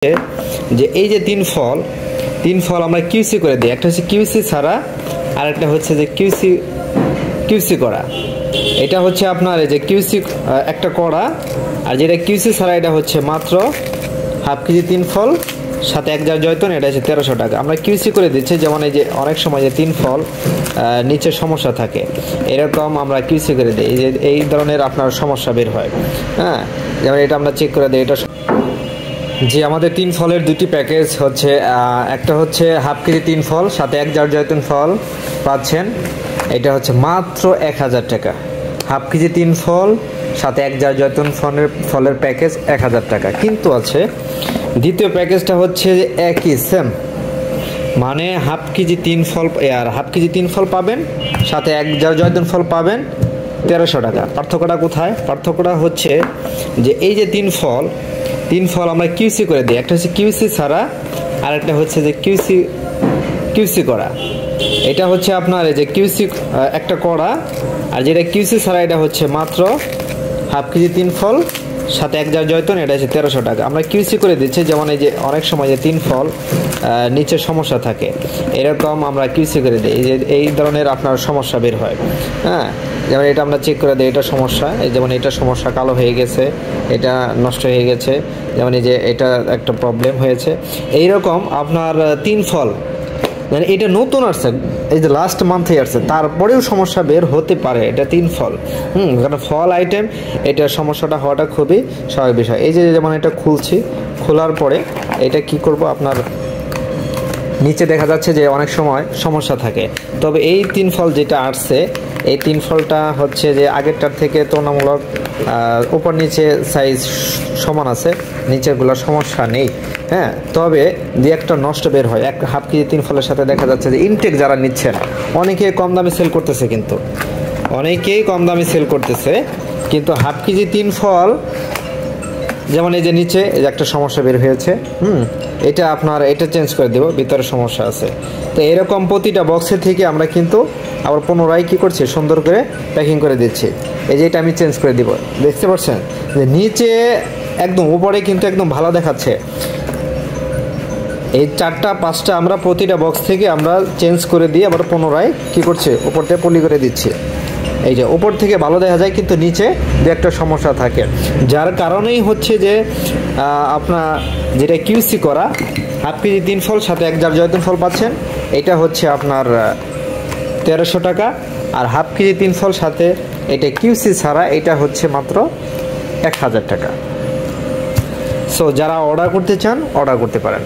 যে এই যে তিন ফল আমরা কিউসি করে দিই। একটা হচ্ছে কিউসি ছাড়া, আর একটা হচ্ছে যে কিউসি করা। এটা হচ্ছে আপনার এই যে কিউসি একটা করা, আর যেটা কিউসি ছাড়া এটা হচ্ছে মাত্র হাফ কেজি তিন ফল সাথে 1 জার জয়তুন, এটা হচ্ছে 1300 টাকা। আমরা কিউসি করে দিচ্ছি, যেমন এই যে অনেক সময় যে তিন ফল নিচে সমস্যা থাকে, এরকম আমরা কিউসি করে দিই, এই ধরনের আপনার সমস্যা বের হয়। হ্যাঁ, যেমন এটা আমরা চেক করে দিই। এটা যে আমাদের তিন ফলের দুটি প্যাকেজ হচ্ছে, একটা হচ্ছে হাফ কেজি তিন ফল সাথে 1 জার জয়তুন ফল পাচ্ছেন, এটা হচ্ছে মাত্র 1000 টাকা। হাফ কেজি তিন ফল সাথে 1 জার জয়তুন ফলের প্যাকেজ 1000 টাকা। কিন্তু আছে দ্বিতীয় প্যাকেজটা হচ্ছে একই সেম, মানে হাফ কেজি তিন ফল আর হাফ কেজি তিন ফল পাবেন, সাথে 1 জার জয়তুন ফল পাবেন 1300 টাকা। পার্থক্যটা কোথায়? পার্থক্যটা হচ্ছে যে এই যে তিন ফল আমরা কিউসি করে দিই। একটা হচ্ছে কিউসি ছাড়া, আর একটা হচ্ছে যে কিউসি করা। এটা হচ্ছে আপনার এই যে কিউসি একটা করা, আর যেটা কিউসি ছাড়া এটা হচ্ছে মাত্র হাফ কেজি তিন ফল সাথে 1 জার জয়তুন, এটা হচ্ছে 1300 টাকা। আমরা কিউসি করে দিচ্ছি, যেমন এই যে অনেক সময় যে তিন ফল নিচে সমস্যা থাকে, এরকম আমরা কিউসি করে দিই, এই ধরনের আপনার সমস্যা বের হয়। হ্যাঁ, যেমন এটা আমরা চেক করে দিই, এটা সমস্যা, যেমন এটা সমস্যা কালো হয়ে গেছে, এটা নষ্ট হয়ে গেছে, যেমন এই যে এটা একটা প্রবলেম হয়েছে। এইরকম আপনার তিন ফল মানে এটা নতুন আসছে, এই যে লাস্ট মান্থে আসছে, তারপরেও সমস্যা বের হতে পারে। এটা তিন ফল, কারণ ফল আইটেম, এটা সমস্যাটা হওয়াটা খুবই স্বাভাবিক বিষয়। এই যে যেমন এটা খুলছি, খোলার পরে এটা কি করব, আপনার নিচে দেখা যাচ্ছে যে অনেক সময় সমস্যা থাকে। তবে এই তিন ফল যেটা আসছে, এই তিন ফলটা হচ্ছে যে আগেরটার থেকে তুলনামূলক উপর নিচে সাইজ সমান আছে, নিচেরগুলোর সমস্যা নেই। হ্যাঁ, তবে দু একটা নষ্ট বের হয়। এক হাফ কেজি তিন ফলের সাথে দেখা যাচ্ছে যে ইনটেক যারা নিচ্ছেন অনেকে কম দামে সেল করতেছে, কিন্তু অনেকেই কম দামে সেল করতেছে, কিন্তু হাফ কেজি তিন ফল যেমন এই যে নিচে এই যে একটা সমস্যা বের হয়েছে, এটা আপনার এটা চেঞ্জ করে দেব, ভিতরে সমস্যা আছে। তো এরকম প্রতিটা বক্সে থেকে আমরা কিন্তু আবার পুনরায় কী করছি, সুন্দর করে প্যাকিং করে দিচ্ছি। এই যে এটা আমি চেঞ্জ করে দিব, দেখতে পাচ্ছেন যে নিচে একদম উপরে কিন্তু একদম ভালো দেখাচ্ছে। এই 4টা 5টা আমরা প্রতিটা বক্স থেকে আমরা চেঞ্জ করে দিয়ে আবার পুনরায় কী করছি, উপর থেকে পলি করে দিচ্ছি। এই যে উপর থেকে ভালো দেখা যায়, কিন্তু নিচে দু একটা সমস্যা থাকে, যার কারণেই হচ্ছে যে আপনার যেটা কিউসি করা হাফ কেজি তিন ফল সাথে 1 জার জয়তুন ফল পাচ্ছেন, এটা হচ্ছে আপনার 1300 টাকা। আর হাফ কেজি তিন ফল সাথে এটা কিউসি ছাড়া, এটা হচ্ছে মাত্র 1000 টাকা। সো যারা অর্ডার করতে চান অর্ডার করতে পারেন।